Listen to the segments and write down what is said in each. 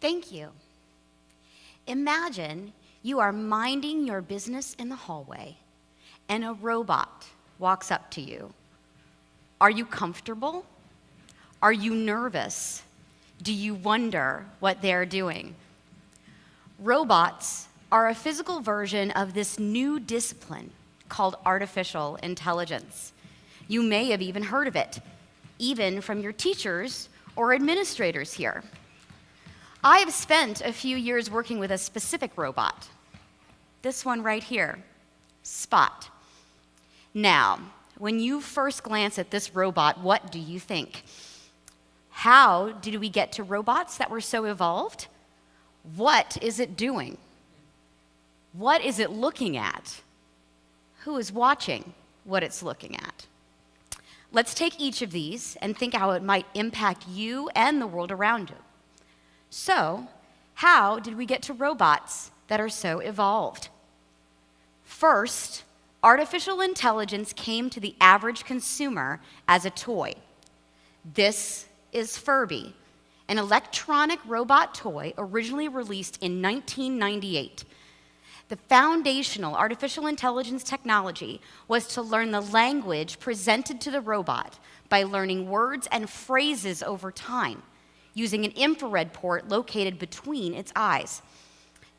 Thank you. Imagine you are minding your business in the hallway and a robot walks up to you. Are you comfortable? Are you nervous? Do you wonder what they're doing? Robots are a physical version of this new discipline called artificial intelligence. You may have even heard of it, even from your teachers or administrators here. I have spent a few years working with a specific robot, this one right here, Spot. Now, when you first glance at this robot, what do you think? How did we get to robots that were so evolved? What is it doing? What is it looking at? Who is watching what it's looking at? Let's take each of these and think how it might impact you and the world around you. So, how did we get to robots that are so evolved? First, artificial intelligence came to the average consumer as a toy. This is Furby, an electronic robot toy originally released in 1998. The foundational artificial intelligence technology was to learn the language presented to the robot by learning words and phrases over time, using an infrared port located between its eyes.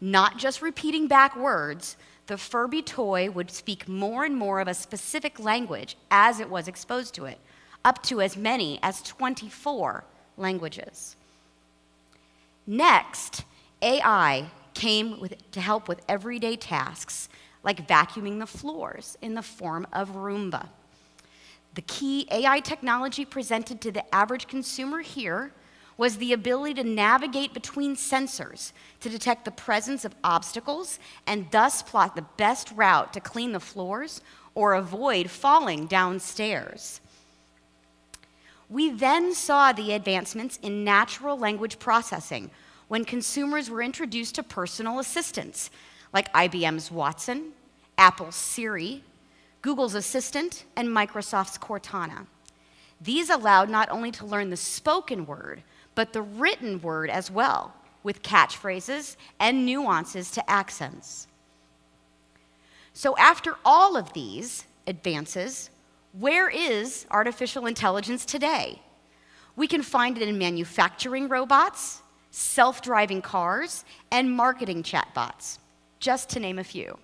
Not just repeating back words, the Furby toy would speak more and more of a specific language as it was exposed to it, up to as many as 24 languages. Next, AI came to help with everyday tasks, like vacuuming the floors in the form of Roomba. The key AI technology presented to the average consumer here was the ability to navigate between sensors to detect the presence of obstacles and thus plot the best route to clean the floors or avoid falling downstairs. We then saw the advancements in natural language processing when consumers were introduced to personal assistants like IBM's Watson, Apple's Siri, Google's Assistant, and Microsoft's Cortana. These allowed not only to learn the spoken word, but the written word as well, with catchphrases and nuances to accents. So after all of these advances, where is artificial intelligence today? We can find it in manufacturing robots, self-driving cars, and marketing chatbots, just to name a few.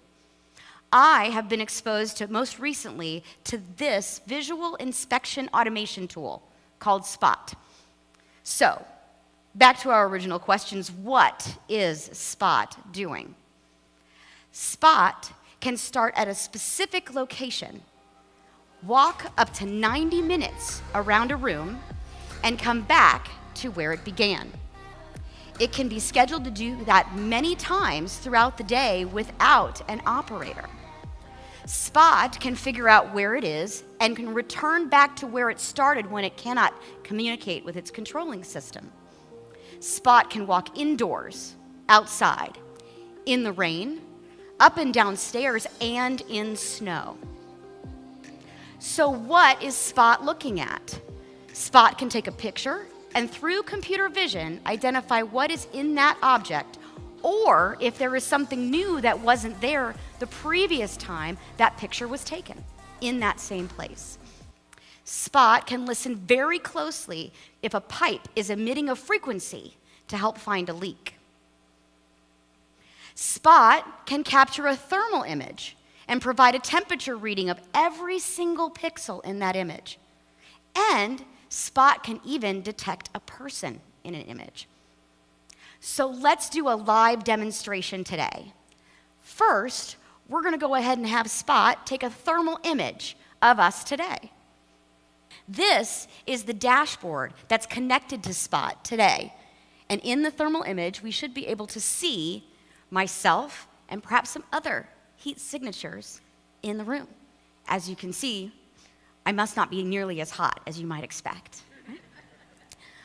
I have been exposed to most recently to this visual inspection automation tool called Spot. So, back to our original questions, what is Spot doing? Spot can start at a specific location, walk up to 90 minutes around a room, and come back to where it began. It can be scheduled to do that many times throughout the day without an operator. Spot can figure out where it is and can return back to where it started when it cannot communicate with its controlling system. Spot can walk indoors, outside, in the rain, up and down stairs, and in snow. So what is Spot looking at? Spot can take a picture and through computer vision, identify what is in that object, or if there is something new that wasn't there the previous time that picture was taken in that same place. Spot can listen very closely if a pipe is emitting a frequency to help find a leak. Spot can capture a thermal image and provide a temperature reading of every single pixel in that image. And Spot can even detect a person in an image. So let's do a live demonstration today. First, we're going to go ahead and have Spot take a thermal image of us today. This is the dashboard that's connected to Spot today. And in the thermal image, we should be able to see myself and perhaps some other heat signatures in the room. As you can see, I must not be nearly as hot as you might expect.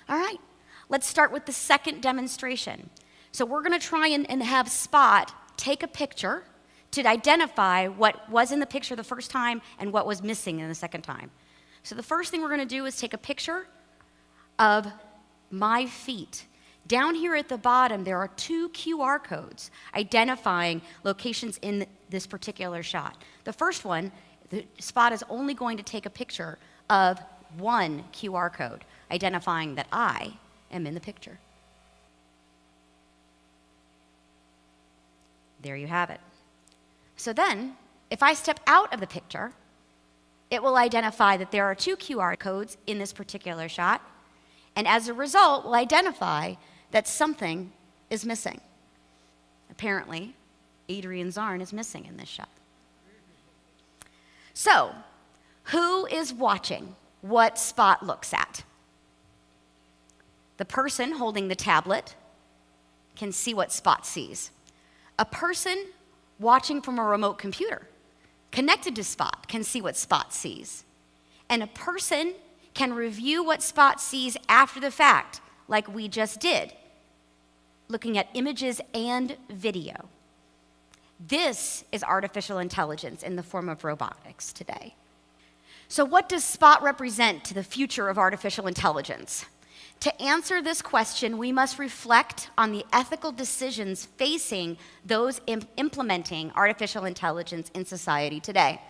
All right, let's start with the second demonstration. So we're going to try and have Spot take a picture to identify what was in the picture the first time and what was missing in the second time. So the first thing we're going to do is take a picture of my feet Down here at the bottom, there are 2 QR codes identifying locations in this particular shot. The first one, the Spot is only going to take a picture of 1 QR code, identifying that I am in the picture. There you have it. So then, if I step out of the picture, it will identify that there are 2 QR codes in this particular shot, and as a result, will identify that something is missing. Apparently, Adrienne Zarn is missing in this shot. So, who is watching what Spot looks at? The person holding the tablet can see what Spot sees. A person watching from a remote computer connected to Spot can see what Spot sees. And a person can review what Spot sees after the fact, like we just did, looking at images and video. This is artificial intelligence in the form of robotics today. So what does Spot represent to the future of artificial intelligence? To answer this question, we must reflect on the ethical decisions facing those implementing artificial intelligence in society today.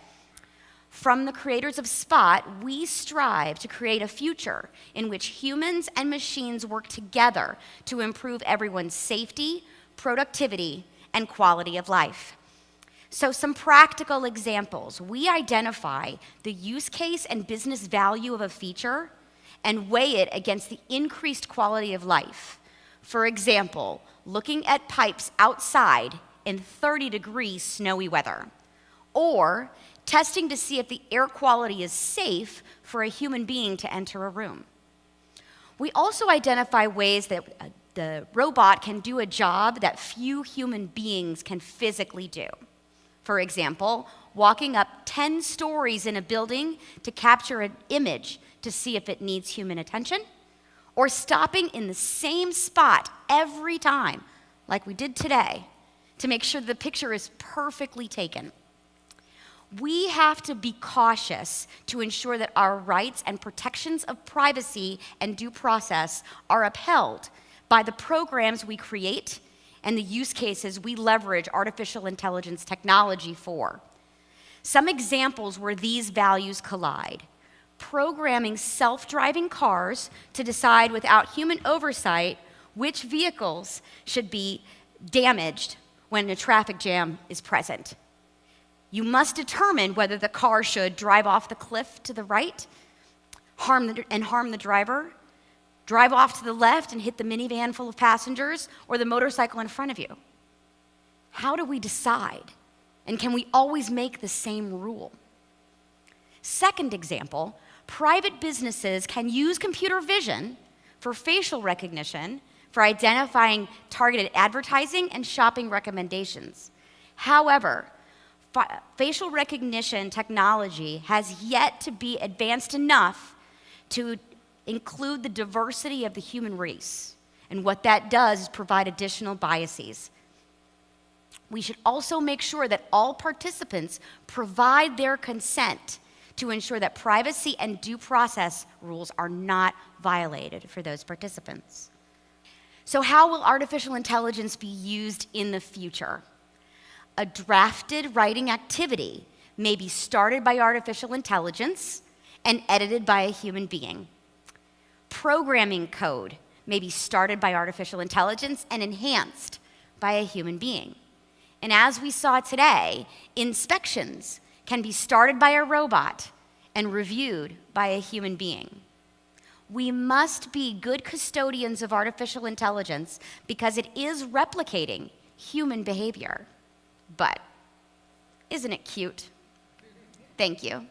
From the creators of Spot, we strive to create a future in which humans and machines work together to improve everyone's safety, productivity, and quality of life. So some practical examples. We identify the use case and business value of a feature and weigh it against the increased quality of life. For example, looking at pipes outside in 30-degree snowy weather, or testing to see if the air quality is safe for a human being to enter a room. We also identify ways that the robot can do a job that few human beings can physically do. For example, walking up 10 stories in a building to capture an image to see if it needs human attention, or stopping in the same spot every time, like we did today, to make sure the picture is perfectly taken. We have to be cautious to ensure that our rights and protections of privacy and due process are upheld by the programs we create and the use cases we leverage artificial intelligence technology for. Some examples where these values collide: programming self-driving cars to decide without human oversight which vehicles should be damaged when a traffic jam is present. You must determine whether the car should drive off the cliff to the right, harm the driver, drive off to the left and hit the minivan full of passengers, or the motorcycle in front of you. How do we decide? And can we always make the same rule? Second example, private businesses can use computer vision for facial recognition for identifying targeted advertising and shopping recommendations. However, facial recognition technology has yet to be advanced enough to include the diversity of the human race. And what that does is provide additional biases. We should also make sure that all participants provide their consent to ensure that privacy and due process rules are not violated for those participants. So how will artificial intelligence be used in the future? A drafted writing activity may be started by artificial intelligence and edited by a human being. Programming code may be started by artificial intelligence and enhanced by a human being. And as we saw today, inspections can be started by a robot and reviewed by a human being. We must be good custodians of artificial intelligence because it is replicating human behavior. But isn't it cute? Thank you.